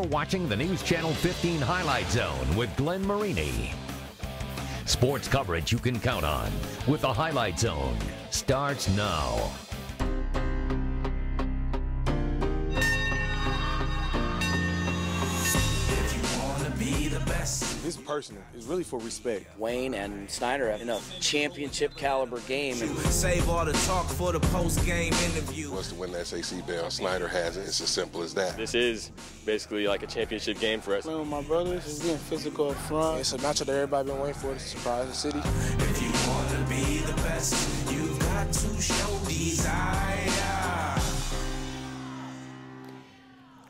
watching the News Channel 15 Highlight Zone with Glenn Marini. Sports coverage you can count on with the Highlight Zone starts now. This is personal. It's really for respect. Wayne and Snyder have a championship caliber game. And save all the talk for the post-game interview. Wants to win the SAC belt. Snyder has it. It's as simple as that. This is basically like a championship game for us. Playing with my brothers, it's getting physical up front. It's a matchup that everybody been waiting for to surprise the city. If you want to be the best, you've got to show desire.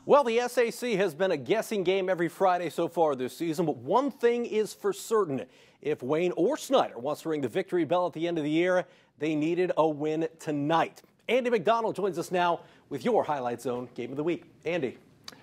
Well, the SAC has been a guessing game every Friday so far this season, but one thing is for certain. If Wayne or Snyder wants to ring the victory bell at the end of the year, they needed a win tonight. Andy McDonald joins us now with your Highlight Zone Game of the Week. Andy.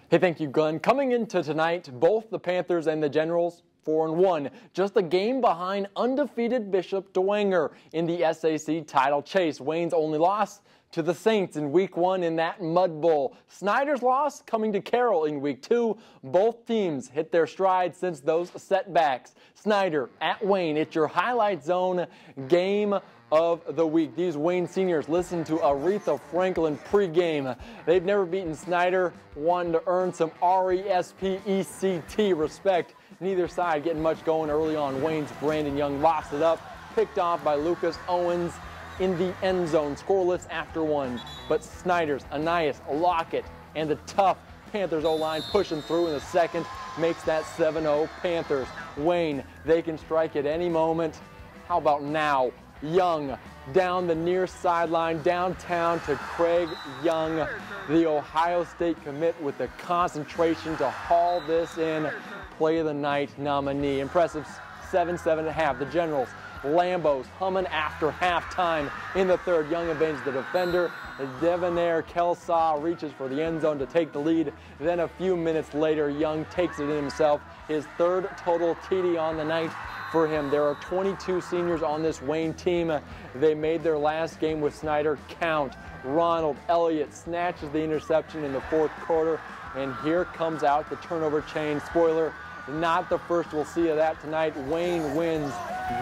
Hey, thank you, Glenn. Coming into tonight, both the Panthers and the Generals 4-1, just a game behind undefeated Bishop Dwenger in the SAC title chase. Wayne's only loss to the Saints in Week 1 in that Mud Bowl. Snyder's loss coming to Carroll in Week 2. Both teams hit their stride since those setbacks. Snyder at Wayne, it's your Highlight Zone Game of the Week. These Wayne seniors listen to Aretha Franklin pregame. They've never beaten Snyder, wanting to earn some RESPECT respect. Neither side getting much going early on. Wayne's Brandon Young locks it up, picked off by Lucas Owens in the end zone, scoreless after one. But Snyder's Anais Lockett and the tough Panthers O-line pushing through in the second makes that 7-0 Panthers. Wayne, they can strike at any moment. How about now? Young down the near sideline, downtown to Craig Young, the Ohio State commit with the concentration to haul this in. Play of the night nominee. Impressive 7-7.5. The Generals, Lambos humming after halftime in the third. Young evades the defender. Devonair Kelsaw reaches for the end zone to take the lead. Then a few minutes later, Young takes it in himself. His third total TD on the night for him. There are 22 seniors on this Wayne team. They made their last game with Snyder count. Ronald Elliott snatches the interception in the fourth quarter, and here comes out the turnover chain. Spoiler, not the first we'll see of that tonight. Wayne wins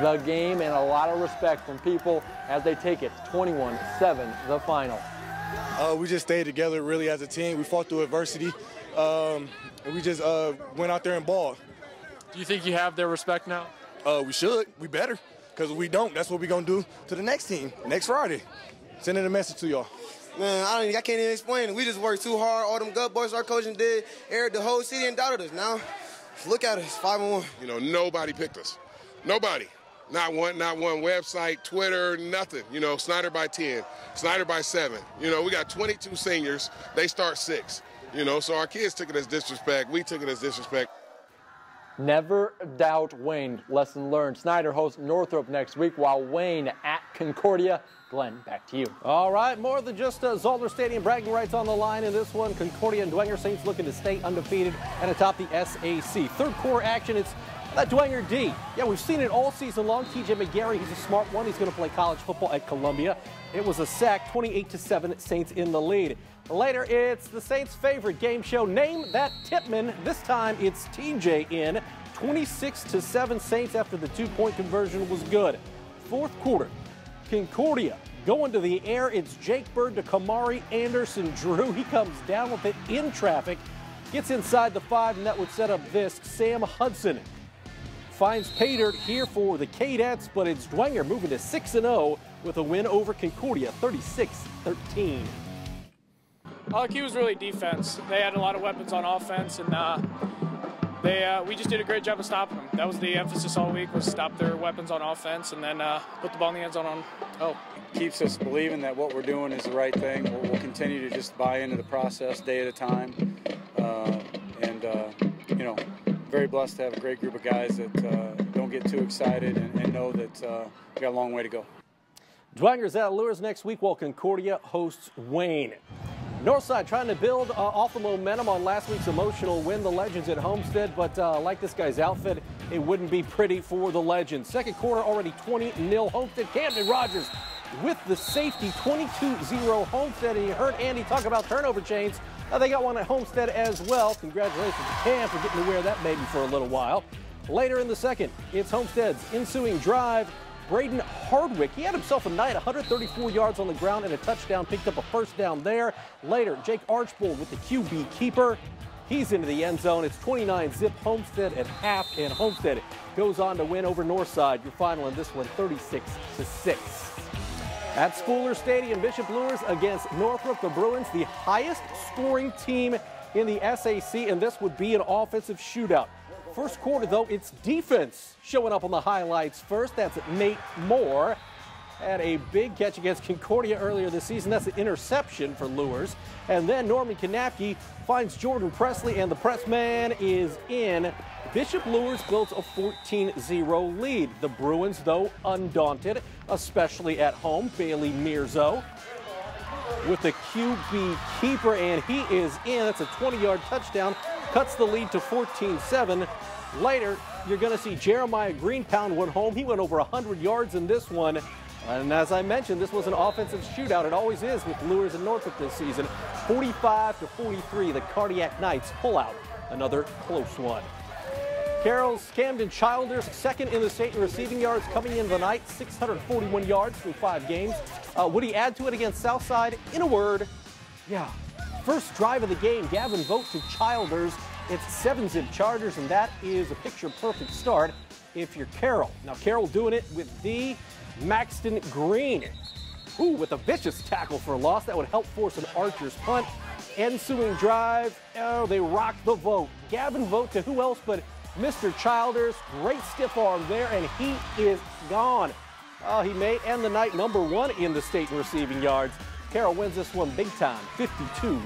the game, and a lot of respect from people as they take it 21-7, the final. We just stayed together really as a team. We fought through adversity, and we just went out there and balled. Do you think you have their respect now? We should. We better. Because if we don't, that's what we're going to do to the next team next Friday. Sending a message to y'all. Man, I can't even explain it. We just worked too hard. All them gut boys our coaching did, aired the whole city and doubted us. Now, look at us, 5-1. You know, nobody picked us. Nobody. Not one website, Twitter, nothing. You know, Snyder by 10, Snyder by 7. You know, we got 22 seniors. They start 6. You know, so our kids took it as disrespect. We took it as disrespect. Never doubt Wayne. Lesson learned. Snyder hosts Northrop next week, while Wayne at Concordia. Glenn, back to you. All right, more than just Zolder Stadium bragging rights on the line in this one. Concordia and Dwenger Saints looking to stay undefeated and atop the SAC. Third quarter action, it's that Dwenger D. Yeah, we've seen it all season long. TJ McGarry, he's a smart one. He's going to play college football at Columbia. It was a sack, 28-7, Saints in the lead. Later, it's the Saints' favorite game show, Name That Tipman. This time, it's TJ in. 26-7, Saints after the 2-point conversion was good. Fourth quarter, Concordia going to the air. It's Jake Bird to Kamari Anderson Drew. He comes down with it in traffic, gets inside the 5, and that would set up this. Sam Hudson finds Pater here for the Cadettes, but it's Dwenger moving to 6-0 with a win over Concordia, 36-13. All the key was really defense. They had a lot of weapons on offense, and we just did a great job of stopping them. That was the emphasis all week, was stop their weapons on offense and then put the ball in the end zone on hope. Keeps us believing that what we're doing is the right thing. We'll continue to just buy into the process day at a time. You know, very blessed to have a great group of guys that don't get too excited and know that we got a long way to go. Dwenger's at Lures next week while Concordia hosts Wayne. Northside trying to build off the momentum on last week's emotional win, the Legends at Homestead, but like this guy's outfit, it wouldn't be pretty for the Legends. Second quarter already 20-0 Homestead. Camden Rogers with the safety, 22-0 Homestead. And you heard Andy talk about turnover chains. They got one at Homestead as well. Congratulations to Cam for getting to wear that baby for a little while. Later in the second, it's Homestead's ensuing drive. Braden Hardwick, he had himself a night, 134 yards on the ground and a touchdown, picked up a first down there. Later, Jake Archbold with the QB keeper. He's into the end zone. It's 29-zip Homestead at half, and Homestead goes on to win over Northside. Your final in this one, 36-6. At Spooler Stadium, Bishop Luers against Northrop. The Bruins, the highest scoring team in the SAC, and this would be an offensive shootout. First quarter, though, it's defense showing up on the highlights first. That's Nate Moore. Had a big catch against Concordia earlier this season. That's an interception for Luers. And then Norman Kanapke finds Jordan Presley, and the press man is in. Bishop Luers builds a 14-0 lead. The Bruins, though, undaunted, especially at home. Bailey Mirzo with the QB keeper, and he is in. That's a 20-yard touchdown. Cuts the lead to 14-7. Later, you're going to see Jeremiah Green pound one home. He went over 100 yards in this one. And as I mentioned, this was an offensive shootout. It always is with Luers and Norfolk this season. 45-43, the Cardiac Knights pull out another close one. Carroll's Camden Childers, second in the state in receiving yards, coming in the night, 641 yards through 5 games. Would he add to it against Southside? In a word, yeah. First drive of the game, Gavin Vogt to Childers. It's 7-zip Chargers, and that is a picture-perfect start if you're Carroll. Now, Carroll doing it with the Maxton Green. Ooh, with a vicious tackle for a loss. That would help force an Archer's punt. Ensuing drive, oh, they rock the Vogt. Gavin Vogt to who else but Mr. Childers. Great stiff arm there, and he is gone. Oh, he may end the night #1 in the state in receiving yards. Carroll wins this one big time, 52-6.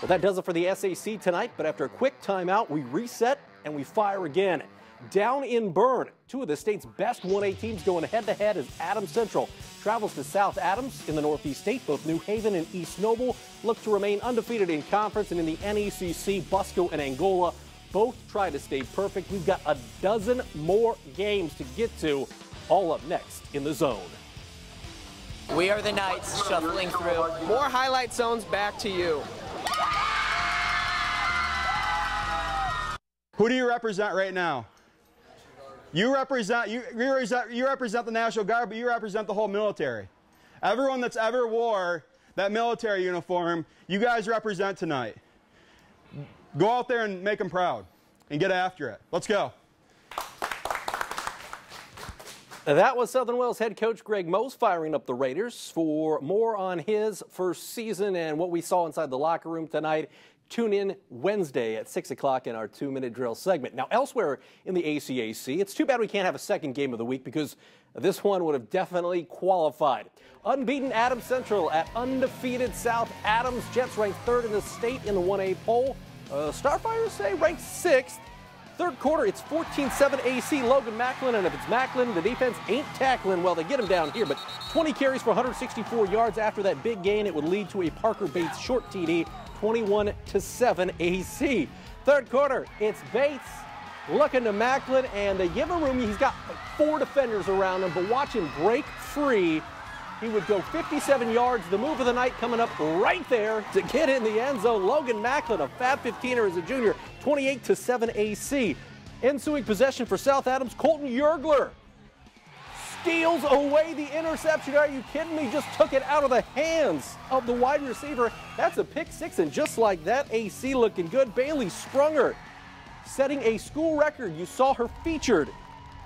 Well, that does it for the SAC tonight, but after a quick timeout, we reset and we fire again. Down in Bern, 2 of the state's best 1A teams going head-to-head as Adams Central travels to South Adams in the Northeast state. Both New Haven and East Noble look to remain undefeated in conference, and in the NECC, Busco and Angola both try to stay perfect. We've got a dozen more games to get to, all up next in the Zone. We are the Knights shuffling through. More highlight zones back to you. Who do you represent right now? You represent the National Guard, but you represent the whole military. Everyone that's ever wore that military uniform, you guys represent tonight. Go out there and make them proud and get after it. Let's go. That was Southern Wells head coach Greg Mose firing up the Raiders. For more on his first season and what we saw inside the locker room tonight, tune in Wednesday at 6 o'clock in our 2-minute drill segment. Now, elsewhere in the ACAC, it's too bad we can't have a second game of the week because this one would have definitely qualified. Unbeaten Adams Central at undefeated South Adams. Jets ranked 3rd in the state in the 1A poll. Starfires say ranked 6th. Third quarter, it's 14-7 AC Logan Macklin, and if it's Macklin, the defense ain't tackling. Well, they get him down here, but 20 carries for 164 yards after that big gain. It would lead to a Parker Bates short TD, 21-7 AC. Third quarter, it's Bates looking to Macklin, and they give him room. He's got 4 defenders around him, but watch him break free. He would go 57 yards. The move of the night coming up right there to get in the end zone. Logan Macklin, a fab 15er as a junior, 28-7 AC. Ensuing possession for South Adams, Colton Yergler steals away the interception. Are you kidding me? Just took it out of the hands of the wide receiver. That's a pick 6, and just like that, AC looking good. Bailey Sprunger setting a school record. You saw her featured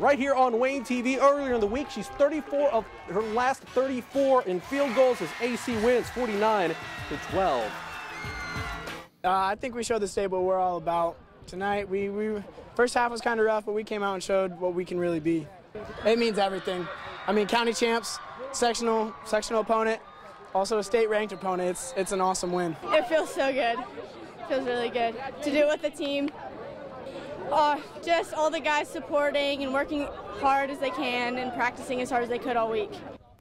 right here on Wayne TV earlier in the week. She's 34 of her last 34 in field goals as AC wins 49-12. I think we showed the state what we're all about tonight. We first half was kind of rough, but we came out and showed what we can really be. It means everything. I mean, county champs, sectional opponent, also a state-ranked opponent. It's an awesome win. It feels so good. It feels really good to do it with the team. Just all the guys supporting and working hard as they can and practicing as hard as they could all week.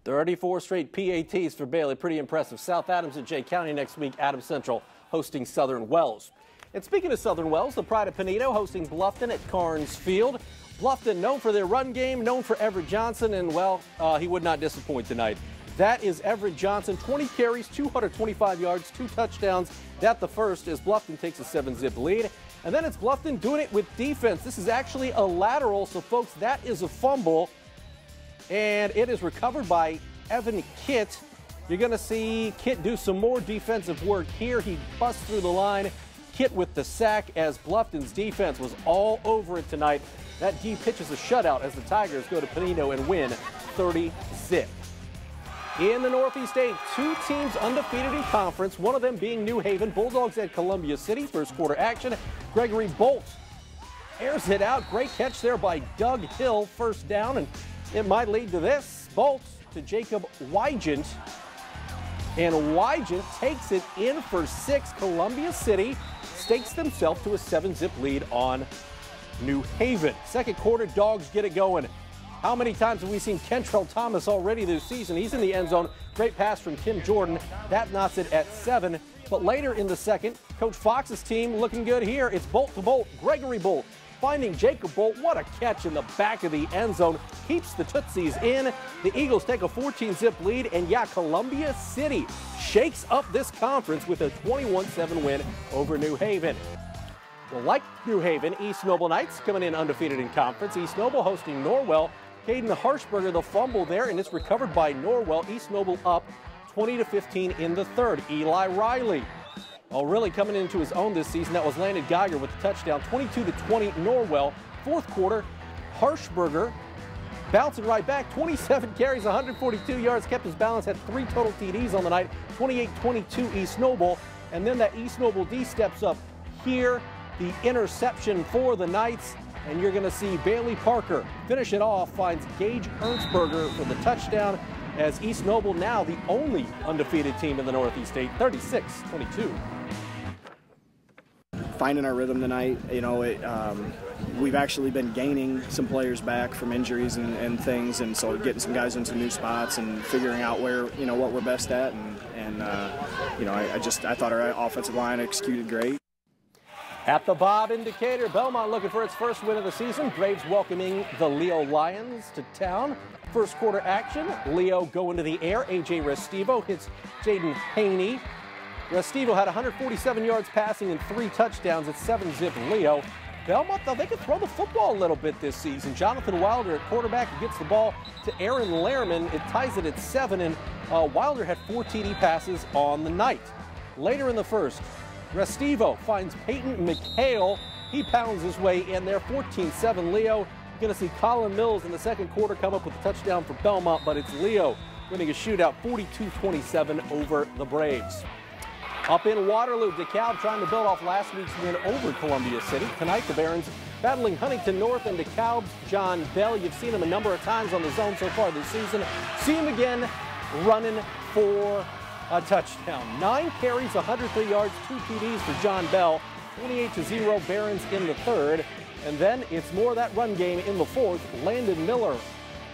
34 straight PATs for Bailey. Pretty impressive. South Adams at Jay County next week. Adams Central hosting Southern Wells. And speaking of Southern Wells, the Pride of Pinedo hosting Bluffton at Carnes Field. Bluffton known for their run game, known for Everett Johnson, and, well, he would not disappoint tonight. That is Everett Johnson, 20 carries, 225 yards, 2 touchdowns. That the first as Bluffton takes a 7-zip lead. And then it's Bluffton doing it with defense. This is actually a lateral, so folks, that is a fumble. And it is recovered by Evan Kitt. You're going to see Kitt do some more defensive work here. He busts through the line. Kitt with the sack as Bluffton's defense was all over it tonight. That D pitches a shutout as the Tigers go to Panino and win 30-zip. In the Northeast 8, 2 teams undefeated in conference, one of them being New Haven. Bulldogs at Columbia City. First quarter action. Gregory Bolt airs it out. Great catch there by Doug Hill. First down, and it might lead to this. Bolt to Jacob Wygant. And Wygant takes it in for 6. Columbia City stakes themselves to a 7-zip lead on New Haven. Second quarter, Dogs get it going. How many times have we seen Kentrell Thomas already this season? He's in the end zone. Great pass from Tim Jordan. That knots it at 7. But later in the second, Coach Fox's team looking good here. It's Bolt to Bolt. Gregory Bolt finding Jacob Bolt. What a catch in the back of the end zone. Keeps the Tootsies in. The Eagles take a 14-zip lead. And yeah, Columbia City shakes up this conference with a 21-7 win over New Haven. Well, like New Haven, East Noble Knights coming in undefeated in conference. East Noble hosting Norwell. Caden Harshberger, the fumble there, and it's recovered by Norwell. East Noble up 20-15 in the third. Eli Riley, really coming into his own this season. That was Landon Geiger with the touchdown. 22-20 Norwell. Fourth quarter, Harshberger bouncing right back. 27 carries, 142 yards, kept his balance, had 3 total TDs on the night. 28-22 East Noble, and then that East Noble D steps up here. The interception for the Knights. And you're going to see Bailey Parker finish it off, finds Gage Ernstberger for the touchdown, as East Noble now the only undefeated team in the Northeast 8, 36-22. Finding our rhythm tonight, we've actually been gaining some players back from injuries and things, and so getting some guys into new spots and figuring out where, what we're best at, and I thought our offensive line executed great. At the Bob in Decatur, Belmont looking for its first win of the season. Braves welcoming the Leo Lions to town. First quarter action, Leo going to the air. A.J. Restivo hits Jaden Haney. Restivo had 147 yards passing and 3 touchdowns at 7-zip Leo. Belmont, though, they could throw the football a little bit this season. Jonathan Wilder at quarterback gets the ball to Aaron Lehrman. It ties it at 7, and Wilder had 4 TD passes on the night. Later in the first, Restivo finds Peyton McHale. He pounds his way in there, 14-7 Leo. You're going to see Colin Mills in the second quarter come up with a touchdown for Belmont, but it's Leo winning a shootout 42-27 over the Braves. Up in Waterloo, DeKalb trying to build off last week's win over Columbia City. Tonight, the Barons battling Huntington North, and DeKalb's John Bell. You've seen him a number of times on the zone so far this season. See him again running for a touchdown. 9 carries, 103 yards, 2 TDs for John Bell. 28-0 Barons in the third. And then it's more of that run game in the fourth. Landon Miller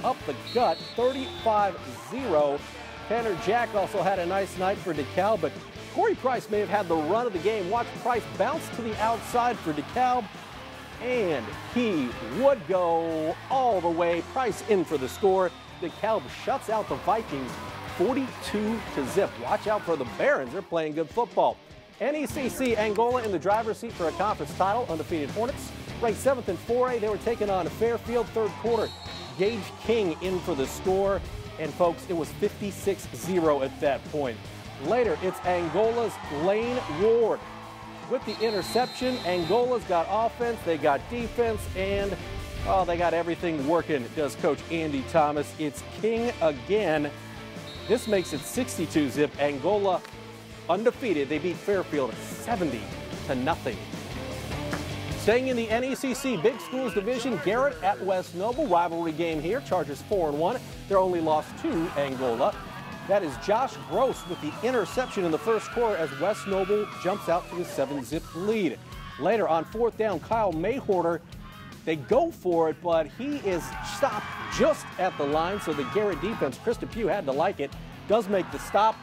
up the gut, 35-0. Tanner Jack also had a nice night for DeKalb, but Corey Price may have had the run of the game. Watch Price bounce to the outside for DeKalb, and he would go all the way. Price in for the score. DeKalb shuts out the Vikings 42-0. Watch out for the Barons. They're playing good football. NECC Angola in the driver's seat for a conference title. Undefeated Hornets ranked 7th in 4A. They were taking on Fairfield. Third quarter, Gage King in for the score. And folks, it was 56-0 at that point. Later, it's Angola's Lane Ward with the interception. Angola's got offense, they got defense, and they got everything working, does Coach Andy Thomas. It's King again. This makes it 62-0. Angola undefeated. They beat Fairfield 70-0. Staying in the NECC Big Schools Division, Garrett at West Noble. Rivalry game here. Chargers 4-1. Their only loss to Angola. That is Josh Gross with the interception in the first quarter as West Noble jumps out to a 7-zip lead. Later on fourth down, Kyle Mayhorter. They go for it, but he is stopped just at the line, so the Garrett defense, Krista Pugh, had to like it, does make the stop.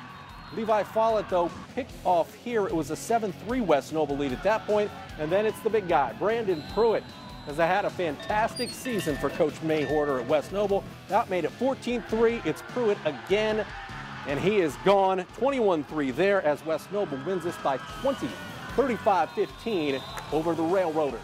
Levi Follett, though, picked off here. It was a 7-3 West Noble lead at that point, and then it's the big guy, Brandon Pruitt, has had a fantastic season for Coach Mayhorter at West Noble. That made it 14-3. It's Pruitt again. And he is gone. 21-3 there as West Noble wins this by 20, 35-15 over the Railroaders.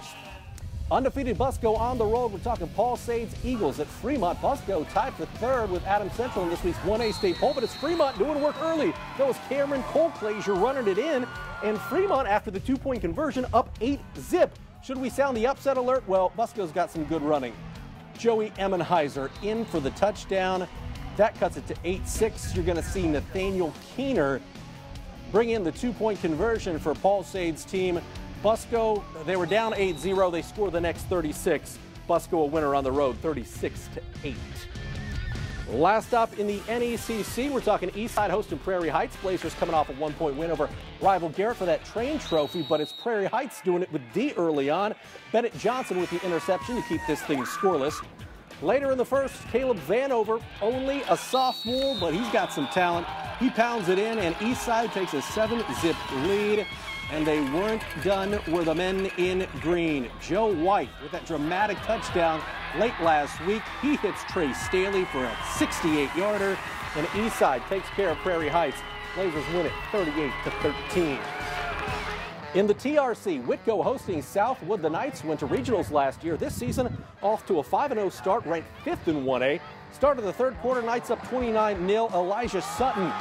Undefeated Busco on the road. We're talking Paul Sade's Eagles at Fremont. Busco tied for third with Adams Central in this week's 1A state poll, but it's Fremont doing work early. That was Cameron Colclazier running it in, and Fremont, after the 2-point conversion, up 8-zip. Should we sound the upset alert? Well, Busco's got some good running. Joey Emmenheiser in for the touchdown. That cuts it to 8-6. You're going to see Nathaniel Keener bring in the 2-point conversion for Paul Sade's team. Busco, they were down 8-0. They score the next 36. Busco a winner on the road, 36-8. Last up in the NECC, we're talking Eastside hosting Prairie Heights. Blazers coming off a 1-point win over rival Garrett for that train trophy, but it's Prairie Heights doing it with D early on. Bennett Johnson with the interception to keep this thing scoreless. Later in the first, Caleb Vanover, only a sophomore, but he's got some talent. He pounds it in, and Eastside takes a 7-zip lead. And they weren't done with the men in green. Joe White with that dramatic touchdown late last week. He hits Trey Staley for a 68-yarder. And Eastside takes care of Prairie Heights. Blazers win it 38-13. In the TRC, Whitko hosting Southwood. The Knights went to regionals last year. This season, off to a 5-0 start, ranked 5th in 1A. Start of the third quarter, Knights up 29-0. Elijah Sutton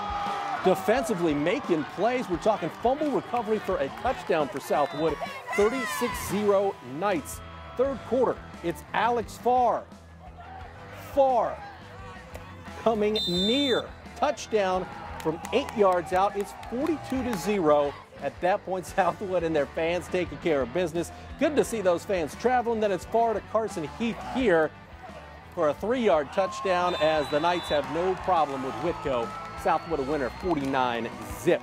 defensively making plays. We're talking fumble recovery for a touchdown for Southwood. 36-0 Knights. Third quarter, it's Alex Farr. Farr coming near. Touchdown from 8 yards out. It's 42-0. At that point, Southwood and their fans taking care of business. Good to see those fans traveling. Then it's Farr to Carson Heath here for a 3-yard touchdown as the Knights have no problem with Whitko. Southwood a winner, 49-zip.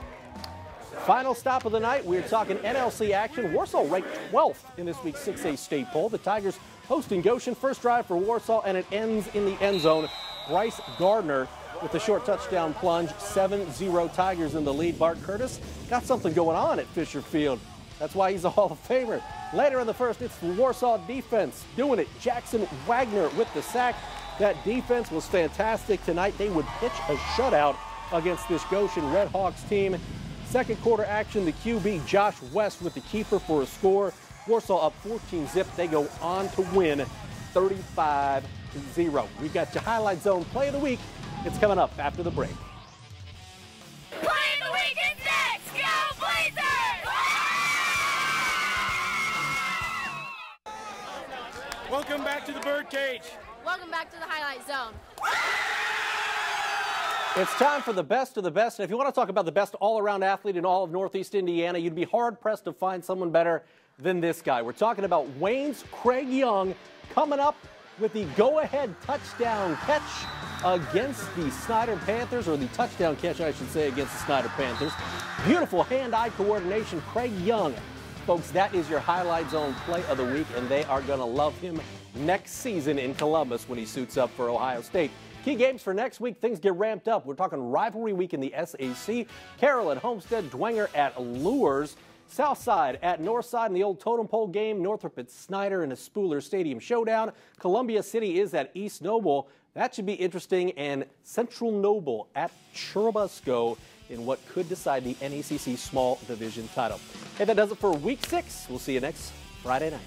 Final stop of the night, we're talking NLC action. Warsaw ranked 12th in this week's 6A state poll. The Tigers hosting Goshen. First drive for Warsaw, and it ends in the end zone. Bryce Gardner with the short touchdown plunge. 7-0 Tigers in the lead. Bart Curtis got something going on at Fisher Field. That's why he's a Hall of Famer. Later in the first, it's the Warsaw defense doing it. Jackson Wagner with the sack. That defense was fantastic tonight. They would pitch a shutout against this Goshen Redhawks team. Second quarter action, the QB Josh West with the keeper for a score. Warsaw up 14-zip. They go on to win 35-0. We've got your Highlight Zone Play of the Week. It's coming up after the break. Play of the Week is next. Go Blazers! Welcome back to the Birdcage. Welcome back to the Highlight Zone. It's time for the best of the best. And if you want to talk about the best all-around athlete in all of Northeast Indiana, you'd be hard-pressed to find someone better than this guy. We're talking about Wayne's Craig Young coming up with the go-ahead touchdown catch against the Snyder Panthers, or the touchdown catch, I should say, against the Snyder Panthers. Beautiful hand-eye coordination. Craig Young. Folks, that is your Highlight Zone Play of the Week, and they are going to love him next season in Columbus when he suits up for Ohio State. Key games for next week, things get ramped up. We're talking rivalry week in the SAC. Carroll at Homestead, Dwenger at Lures, Southside at Northside in the old Totem Pole game, Northrop at Snyder in a Spooler Stadium showdown. Columbia City is at East Noble. That should be interesting. And Central Noble at Churubusco in what could decide the NECC Small Division title. Hey, that does it for Week 6. We'll see you next Friday night.